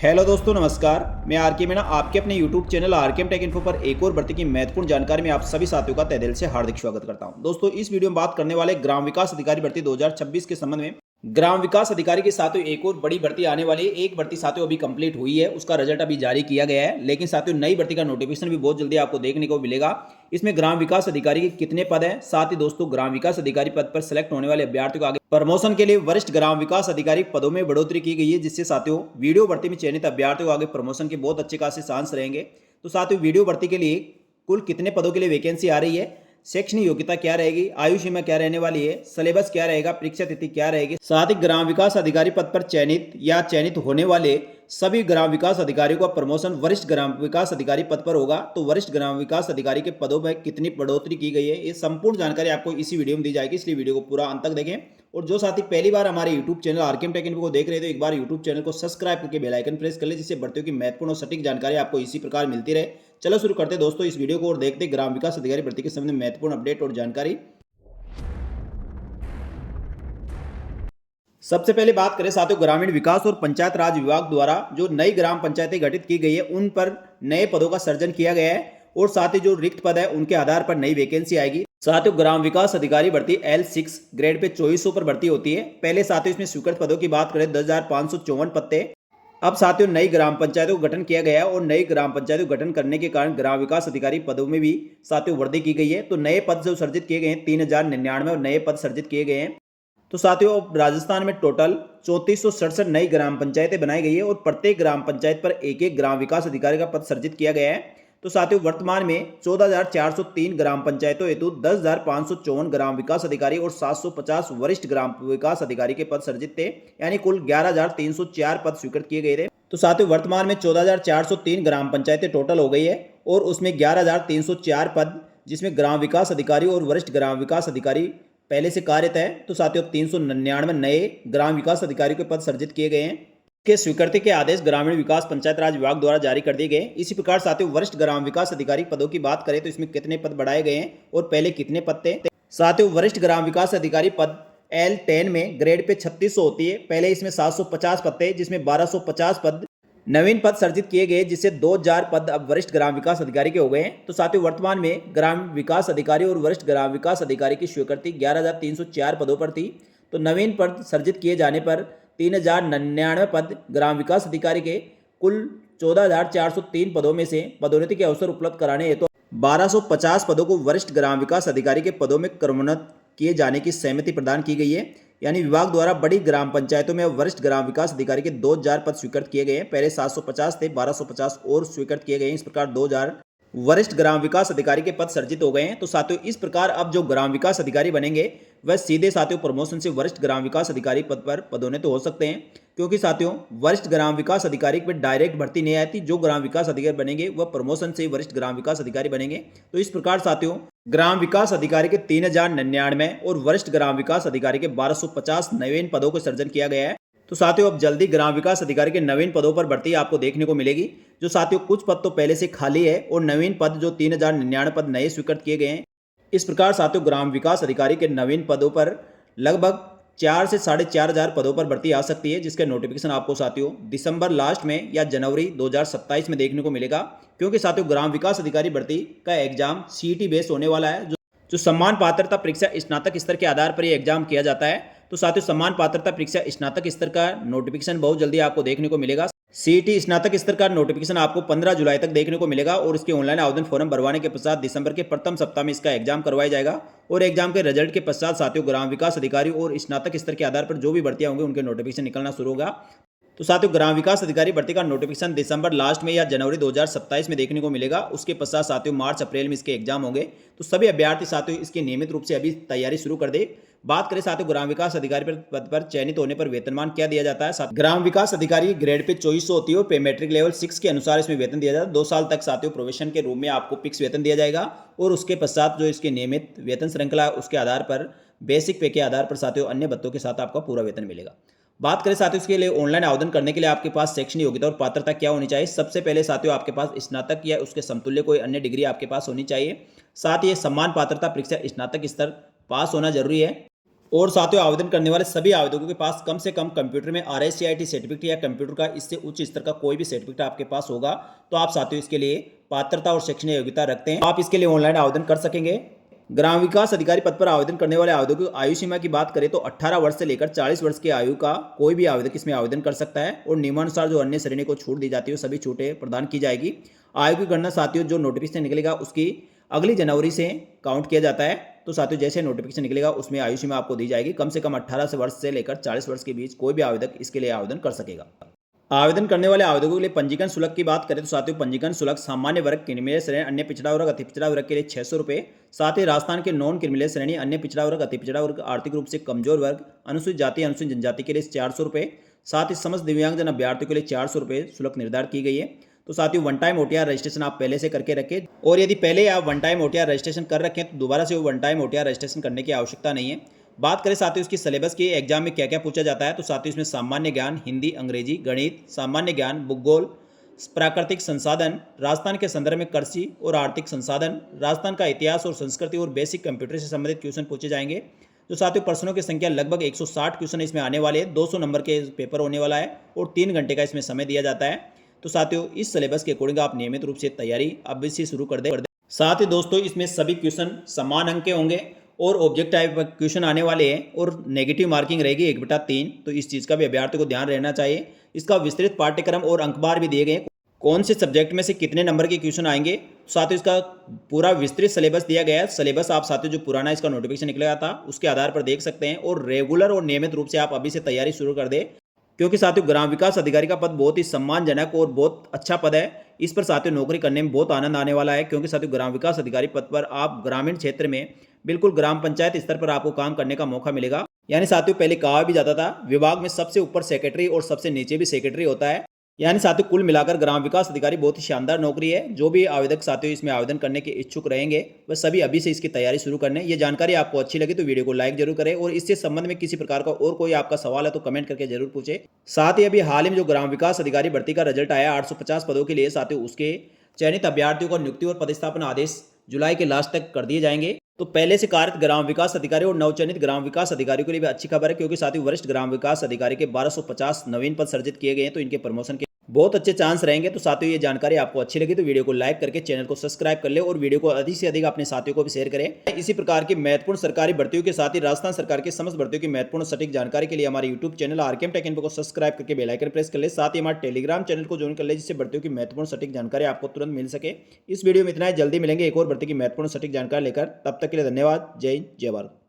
Hello दोस्तों, नमस्कार। मैं आर के मीणा आपके अपने यूट्यूब चैनल आर के टेक इन्फो पर एक और भर्ती की महत्वपूर्ण जानकारी में आप सभी साथियों का तहे दिल से हार्दिक स्वागत करता हूं। दोस्तों, इस वीडियो में बात करने वाले ग्राम विकास अधिकारी भर्ती 2026 के संबंध में। ग्राम विकास अधिकारी के साथियों एक और बड़ी भर्ती आने वाली है। एक भर्ती साथियों अभी कंप्लीट हुई है, उसका रिजल्ट अभी जारी किया गया है, लेकिन साथियों नई भर्ती का नोटिफिकेशन भी बहुत जल्दी आपको देखने को मिलेगा। इसमें ग्राम विकास अधिकारी के कितने पद हैं, साथ ही दोस्तों ग्राम विकास अधिकारी पद पर सिलेक्ट होने वाले अभ्यर्थियों को आगे प्रमोशन के लिए वरिष्ठ ग्राम विकास अधिकारी पदों में बढ़ोतरी की गई है, जिससे साथियों वीडियो भर्ती में चयनित अभ्यर्थियों को आगे प्रमोशन के बहुत अच्छे खासे चांस रहेंगे। तो साथियों वीडियो भर्ती के लिए कुल कितने पदों के लिए वैकेंसी आ रही है, शैक्षणिक योग्यता क्या रहेगी, आयु सीमा क्या रहने वाली है, सिलेबस क्या रहेगा, परीक्षा तिथि क्या रहेगी, साथ ही ग्राम विकास अधिकारी पद पर चयनित या चयनित होने वाले सभी ग्राम विकास अधिकारियों का प्रमोशन वरिष्ठ ग्राम विकास अधिकारी पद पर होगा। तो वरिष्ठ ग्राम विकास अधिकारी के पदों में कितनी बढ़ोतरी की गई है, ये संपूर्ण जानकारी आपको इसी वीडियो में दी जाएगी, इसलिए वीडियो को पूरा अंत तक देखें। और जो साथी पहली बार हमारे YouTube channel RKM take info को देख रहे थे, एक बार यूट्यूब चैनल को सब्सक्राइब करके बेल आइकन प्रेस कर ले, जिससे भर्तियों की महत्वपूर्ण और सटीक जानकारी आपको इसी प्रकार मिलती रहे। चलो शुरू करते हैं दोस्तों इस वीडियो को और देखते ग्राम विकास अधिकारी भर्ती के संबंध में महत्वपूर्ण अपडेट और जानकारी। सबसे पहले बात करें साथियों ग्रामीण विकास और पंचायत राज विभाग द्वारा जो नई ग्राम पंचायतें गठित की गई है, उन पर नए पदों का सृजन किया गया है और साथ ही जो रिक्त पद है उनके आधार पर नई वैकेंसी आएगी। साथियों ग्राम विकास अधिकारी भर्ती L6 ग्रेड पे 2400 पर भर्ती होती है। पहले साथियों इसमें स्वीकृत पदों की बात करें 10,554 पद थे। अब साथियों नई ग्राम पंचायतों का गठन किया गया है और नई ग्राम पंचायतों का गठन करने के कारण ग्राम विकास अधिकारी पदों में भी साथियों वृद्धि की गई है। तो नए पद जो सर्जित किए गए हैं 3099 और नए पद सर्जित किए गए हैं। तो साथियों राजस्थान में टोटल 3467 नई ग्राम पंचायतें बनाई गई है और प्रत्येक ग्राम पंचायत पर एक एक ग्राम विकास अधिकारी का पद सर्जित किया गया है। तो साथियों वर्तमान में 14,403 ग्राम पंचायतों हेतु 10,554 ग्राम विकास अधिकारी और 750 वरिष्ठ ग्राम विकास अधिकारी के पद सर्जित थे, यानी कुल 11,304 पद स्वीकृत किए गए थे। तो साथियों वर्तमान में 14,403 ग्राम पंचायतें टोटल हो गई है और उसमें 11,304 पद, जिसमें ग्राम विकास अधिकारी और वरिष्ठ ग्राम विकास अधिकारी पहले से कार्यरत है। तो साथियों 399 नए ग्राम विकास अधिकारी के पद सर्जित किए गए हैं के स्वीकृति के आदेश ग्रामीण विकास पंचायत राज विभाग द्वारा जारी कर दिए गए। इसी प्रकार साथियों वरिष्ठ ग्राम विकास अधिकारी पदों की बात करें तो इसमें कितने पद बढ़ाए गए हैं और पहले कितने पद थे। साथियों वरिष्ठ ग्राम विकास अधिकारी पद L10 में ग्रेड पे 3600 होती है। पहले इसमें 750 पद थे, जिसमें 1250 पद नवीन पद सर्जित किए गए, जिससे 2000 पद अब वरिष्ठ ग्राम विकास अधिकारी के हो गए हैं। तो साथियों वर्तमान में ग्राम विकास अधिकारी और वरिष्ठ ग्राम विकास अधिकारी की स्वीकृति 11,304 पदों पर थी। तो नवीन पद सर्जित किए जाने पर 3,099 पद ग्राम विकास अधिकारी के कुल 14,403 पदों में से पदोन्नति के अवसर उपलब्ध कराने हेतु 1250 पदों को वरिष्ठ ग्राम विकास अधिकारी के पदों में क्रमोन्नत किए जाने की सहमति प्रदान की गई है। यानी विभाग द्वारा बड़ी ग्राम पंचायतों में वरिष्ठ ग्राम विकास अधिकारी के 2000 पद स्वीकृत किए गए हैं। पहले 750 थे, 1250 और स्वीकृत किए गए हैं। इस प्रकार 2000 वरिष्ठ ग्राम विकास अधिकारी के पद सर्जित हो गए हैं। तो साथियों इस प्रकार अब जो ग्राम विकास अधिकारी बनेंगे वह सीधे साथियों प्रमोशन से वरिष्ठ ग्राम विकास अधिकारी पद पर पदोन्नत हो सकते हैं, क्योंकि साथियों वरिष्ठ ग्राम विकास अधिकारी पर डायरेक्ट भर्ती नहीं आती। जो ग्राम विकास अधिकारी बनेंगे वह प्रमोशन से वरिष्ठ ग्राम विकास अधिकारी बनेंगे। तो इस प्रकार साथियों ग्राम विकास अधिकारी के 3,099 और वरिष्ठ ग्राम विकास अधिकारी के 1250 नवीन पदों को सृजन किया गया है। तो साथियों अब जल्दी ग्राम विकास अधिकारी के नवीन पदों पर भर्ती आपको देखने को मिलेगी। जो साथियों कुछ पद तो पहले से खाली है और नवीन पद जो 3,099 पद नए स्वीकृत किए गए हैं। इस प्रकार साथियों ग्राम विकास अधिकारी के नवीन पदों पर लगभग 4 से 4,500 पदों पर भर्ती आ सकती है, जिसका नोटिफिकेशन आपको साथियों दिसंबर लास्ट में या जनवरी 2027 में देखने को मिलेगा। क्योंकि साथियों ग्राम विकास अधिकारी भर्ती का एग्जाम CET बेस होने वाला है, जो सम्मान पात्रता परीक्षा स्नातक स्तर के आधार पर यह एग्जाम किया जाता है। तो साथियों सम्मान पात्रता परीक्षा स्नातक स्तर का नोटिफिकेशन बहुत जल्दी आपको देखने को मिलेगा। CET स्नातक स्तर का नोटिफिकेशन आपको 15 जुलाई तक देखने को मिलेगा और इसके ऑनलाइन आवेदन फॉर्म भरवाने के पश्चात दिसंबर के प्रथम सप्ताह में इसका एग्जाम करवाया जाएगा और एग्जाम के रिजल्ट के पश्चात साथियों ग्राम विकास अधिकारी और स्नातक स्तर के आधार पर जो भी भर्तियां होंगी उनके नोटिफिकेशन निकलना शुरू होगा। तो साथियों ग्राम विकास अधिकारी भर्ती का नोटिफिकेशन दिसंबर लास्ट में या जनवरी 2027 में देखने को मिलेगा। उसके पश्चात साथियों मार्च अप्रैल में इसके एग्जाम होंगे। तो सभी अभ्यर्थी साथियों इसके नियमित रूप से अभी तैयारी शुरू कर दे। बात करें साथियों ग्राम विकास अधिकारी पद पर चयनित होने पर वेतनमान क्या दिया जाता है। ग्राम विकास अधिकारी ग्रेड पे 2400 होती है और पे मैट्रिक लेवल 6 के अनुसार इसमें वेतन दिया जाता है। 2 साल तक साथियों प्रोबेशन के रूप में आपको फिक्स वेतन दिया जाएगा और उसके पश्चात जो इसके नियमित वेतन श्रृंखला उसके आधार पर बेसिक पे के आधार पर साथियों अन्य भत्तों के साथ आपका पूरा वेतन मिलेगा। बात करें साथियों इसके लिए ऑनलाइन आवेदन करने के लिए आपके पास शैक्षणिक योग्यता और पात्रता क्या होनी चाहिए। सबसे पहले साथियों आपके पास स्नातक या उसके समतुल्य कोई अन्य डिग्री आपके पास होनी चाहिए। साथ ही सम्मान पात्रता परीक्षा स्नातक स्तर पास होना जरूरी है और साथियों आवेदन करने वाले सभी आवेदकों के पास कम से कम कंप्यूटर में RICIT सर्टिफिकेट या कंप्यूटर का इससे उच्च स्तर का कोई भी सर्टिफिकेट आपके पास होगा तो आप साथियों इसके लिए पात्रता और शैक्षणिक योग्यता रखते हैं, आप इसके लिए ऑनलाइन आवेदन कर सकेंगे। ग्राम विकास अधिकारी पद पर आवेदन करने वाले आवेदकों की आयु सीमा की बात करें तो 18 वर्ष से लेकर 40 वर्ष की आयु का कोई भी आवेदक इसमें आवेदन कर सकता है और नियमानुसार जो अन्य श्रेणी को छूट दी जाती है सभी छूटें प्रदान की जाएगी। आयु की गणना साथियों जो नोटिफिकेशन निकलेगा उसकी अगली जनवरी से काउंट किया जाता है, तो साथियों जैसे नोटिफिकेशन निकलेगा उसमें आयु सीमा आपको दी जाएगी। कम से कम 18 वर्ष से लेकर 40 वर्ष के बीच कोई भी आवेदक इसके लिए आवेदन कर सकेगा। आवेदन करने वाले आवेदकों के लिए पंजीकरण शुल्क की बात करें तो साथियों पंजीकरण शुल्क सामान्य वर्ग, क्रिमिनल श्रेणी, अन्य पिछड़ा वर्ग, अति पिछड़ा वर्ग के लिए 600 रुपये। साथ ही राजस्थान के नॉन क्रिमिनल श्रेणी, अन्य पिछड़ा वर्ग, अति पिछड़ा वर्ग, आर्थिक रूप से कमजोर वर्ग, अनुसूचित जाति, अनुसूचित जनजाति के लिए 400 रुपये। साथ ही समस्त दिव्यांगजन अभ्यर्थियों के लिए 400 रुपये शुल्क निर्धारित की गई है। तो साथियों वन टाइम OTR रजिस्ट्रेशन आप पहले से करके रखें और यदि पहले आप वन टाइम OTR रजिस्ट्रेशन कर रखें तो दोबारा से वो वन टाइम OTR रजिस्ट्रेशन करने की आवश्यकता नहीं है। बात करें साथियों इसकी सिलेबस की, एग्जाम में क्या क्या पूछा जाता है तो साथियों इसमें सामान्य ज्ञान, हिंदी, अंग्रेजी, गणित, सामान्य ज्ञान, भूगोल, प्राकृतिक संसाधन, राजस्थान के संदर्भ में कृषि और आर्थिक संसाधन, राजस्थान का इतिहास और संस्कृति और बेसिक कंप्यूटर से संबंधित क्वेश्चन पूछे जाएंगे। तो साथियों प्रश्नों की संख्या लगभग 160 क्वेश्चन इसमें आने वाले हैं, 200 नंबर के पेपर होने वाला है और 3 घंटे का इसमें समय दिया जाता है। तो साथियों इस सिलेबस के अकॉर्डिंग आप नियमित रूप से तैयारी अब से शुरू कर दें। साथ ही दोस्तों इसमें सभी क्वेश्चन समान अंक के होंगे और ऑब्जेक्ट टाइप क्वेश्चन आने वाले हैं और नेगेटिव मार्किंग रहेगी 1/3। तो इस चीज़ का भी अभ्यर्थी को ध्यान रहना चाहिए। इसका विस्तृत पाठ्यक्रम और अंकबार भी दिए गए, कौन से सब्जेक्ट में से कितने नंबर के क्वेश्चन आएंगे। साथियों इसका पूरा विस्तृत सिलेबस दिया गया है। सिलेबस आप साथियों जो पुराना इसका नोटिफिकेशन निकला था उसके आधार पर देख सकते हैं और रेगुलर और नियमित रूप से आप अभी से तैयारी शुरू कर दें, क्योंकि साथियों ग्राम विकास अधिकारी का पद बहुत ही सम्मानजनक और बहुत अच्छा पद है। इस पर साथियों नौकरी करने में बहुत आनंद आने वाला है, क्योंकि साथियों ग्राम विकास अधिकारी पद पर आप ग्रामीण क्षेत्र में बिल्कुल ग्राम पंचायत स्तर पर आपको काम करने का मौका मिलेगा। यानी साथियों पहले कहा भी जाता था विभाग में सबसे ऊपर सेक्रेटरी और सबसे नीचे भी सेक्रेटरी होता है। यानी साथियों कुल मिलाकर ग्राम विकास अधिकारी बहुत ही शानदार नौकरी है। जो भी आवेदक साथियों इसमें आवेदन करने के इच्छुक रहेंगे वह सभी अभी से इसकी तैयारी शुरू करने। ये जानकारी आपको अच्छी लगी तो वीडियो को लाइक जरूर करें और इससे संबंध में किसी प्रकार का और कोई आपका सवाल है तो कमेंट करके जरूर पूछें। साथ ही अभी हाल ही में जो ग्राम विकास अधिकारी भर्ती का रिजल्ट आया 850 पदों के लिए, साथियों उसके चयनित अभ्यर्थियों को नियुक्ति और पदस्थापना आदेश जुलाई के लास्ट तक कर दिए जाएंगे। तो पहले से कार्यरत ग्राम विकास अधिकारी और नवचयनित ग्राम विकास अधिकारियों के लिए भी अच्छी खबर है, क्योंकि साथियों वरिष्ठ ग्राम विकास अधिकारी के 1250 नवीन पद सर्जित किए गए हैं, तो इनके प्रमोशन के बहुत अच्छे चांस रहेंगे। तो साथियों ये जानकारी आपको अच्छी लगी तो वीडियो को लाइक करके चैनल को सब्सक्राइब कर ले और वीडियो को अधिक से अधिक अपने साथियों को भी शेयर करें। इसी प्रकार की महत्वपूर्ण सरकारी भर्तियों के साथ ही राजस्थान सरकार की समस्त भर्तियों की महत्वपूर्ण सटीक जानकारी के लिए हमारे YouTube channel RKM take info को सब्सक्राइब करके बेल आइकन प्रेस कर ले। साथ ही हमारे टेलीग्राम चैनल को ज्वाइन कर ले, जिससे भर्तियों की महत्वपूर्ण सटीक जानकारी आपको तुरंत मिल सके। इस वीडियो में इतना ही, जल्दी मिलेंगे एक और भर्ती की महत्वपूर्ण सटीक जानकारी लेकर। तब तक के लिए धन्यवाद। जय हिंद, जय भारत।